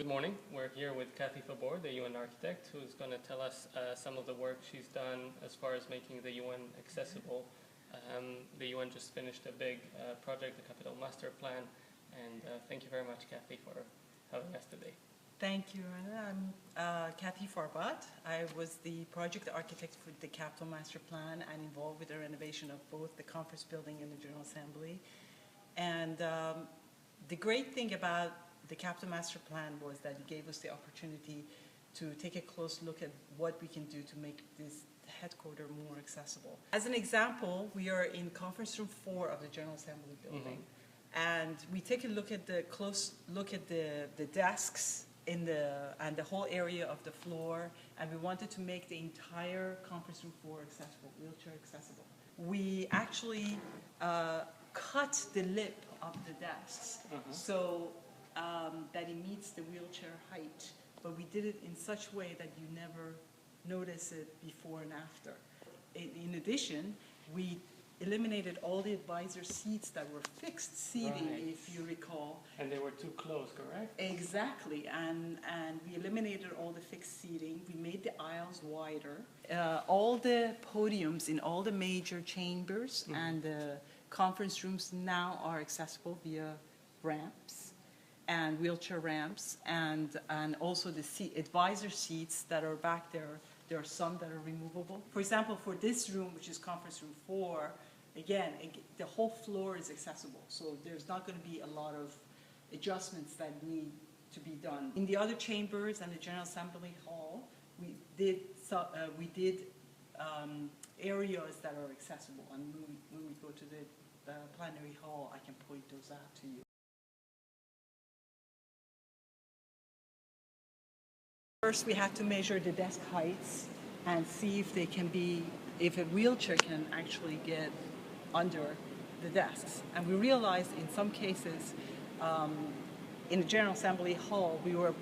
Good morning. We're here with Kathy Fabor, the UN architect, who's going to tell us some of the work she's done as far as making the UN accessible. The UN just finished a big project, the Capital Master Plan, and thank you very much, Kathy, for having us today. Thank you, Rana. I'm Kathy Farbat. I was the project architect for the Capital Master Plan and involved with the renovation of both the conference building and the General Assembly. And the great thing about the Capital Master Plan was that it gave us the opportunity to take a close look at what we can do to make this headquarters more accessible. As an example, we are in conference room 4 of the General Assembly building. And we take a look at close look at the desks and the whole area of the floor, and we wanted to make the entire conference room 4 accessible, wheelchair accessible. We actually cut the lip of the desks so that it meets the wheelchair height, but we did it in such a way that you never notice it before and after. In addition, we eliminated all the advisor seats that were fixed seating, if you recall. And they were too close, correct? Exactly, and we eliminated all the fixed seating. We made the aisles wider. All the podiums in all the major chambers and the conference rooms now are accessible via ramps and wheelchair ramps, and also the advisor seats that are back there. There are some that are removable. For example, for this room, which is conference room 4, again, the whole floor is accessible, so there's not going to be a lot of adjustments that need to be done. In the other chambers and the General Assembly Hall, we did areas that are accessible, and when we go to the plenary hall, I can point those out to you. First, we have to measure the desk heights and see if they can be, if a wheelchair can actually get under the desks. And we realized in some cases, in the General Assembly Hall, we were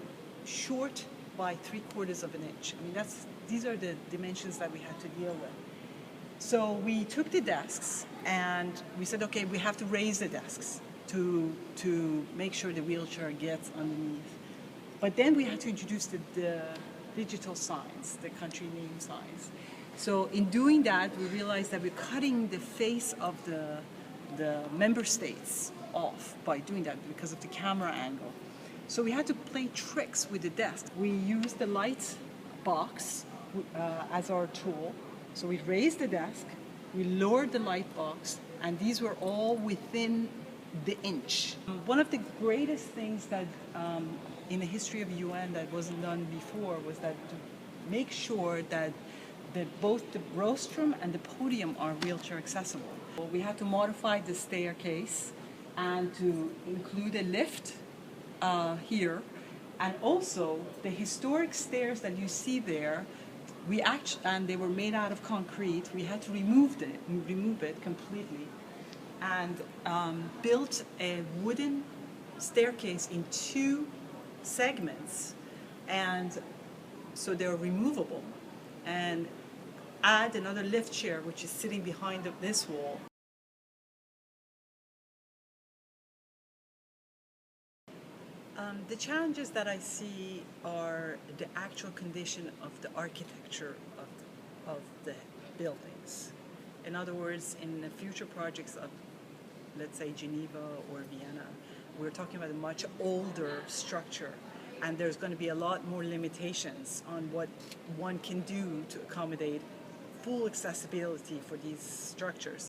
short by 3/4 of an inch. I mean, these are the dimensions that we had to deal with. So we took the desks and we said, okay, we have to raise the desks to make sure the wheelchair gets underneath. But then we had to introduce the digital signs, the country name signs. So in doing that, we realized that we're cutting the face of the member states off by doing that because of the camera angle. So we had to play tricks with the desk. We used the light box as our tool. So we raised the desk, we lowered the light box, and these were all within the inch. One of the greatest things that in the history of the UN that wasn't done before was that to make sure that both the rostrum and the podium are wheelchair accessible. We had to modify the staircase and to include a lift here, and also the historic stairs that you see there. And they were made out of concrete. We had to remove it completely, and built a wooden staircase in 2 segments, and so they're removable, and add another lift chair which is sitting behind this wall. The challenges that I see are the actual condition of the architecture of the buildings. In other words, in the future projects of, let's say, Geneva or Vienna, we're talking about a much older structure, and there's going to be a lot more limitations on what one can do to accommodate full accessibility for these structures.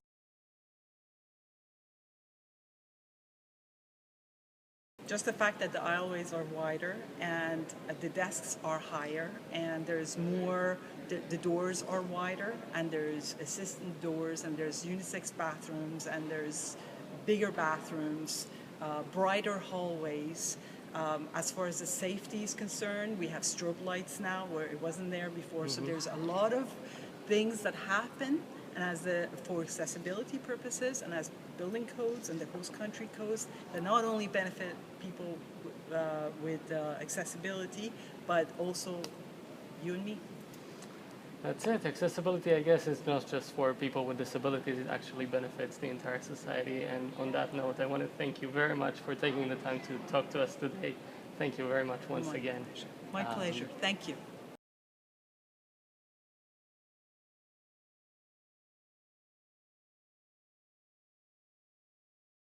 Just the fact that the aisleways are wider and the desks are higher, and there's more, the doors are wider, and there's assistant doors, and there's unisex bathrooms, and there's bigger bathrooms, brighter hallways. As far as the safety is concerned, we have strobe lights now where it wasn't there before. So there's a lot of things that happen, and for accessibility purposes, and as building codes and the host country codes that not only benefit people with accessibility, but also you and me. That's it. Accessibility, I guess, is not just for people with disabilities. It actually benefits the entire society. And on that note, I want to thank you very much for taking the time to talk to us today. Thank you very much once My again. pleasure. My pleasure. Thank you.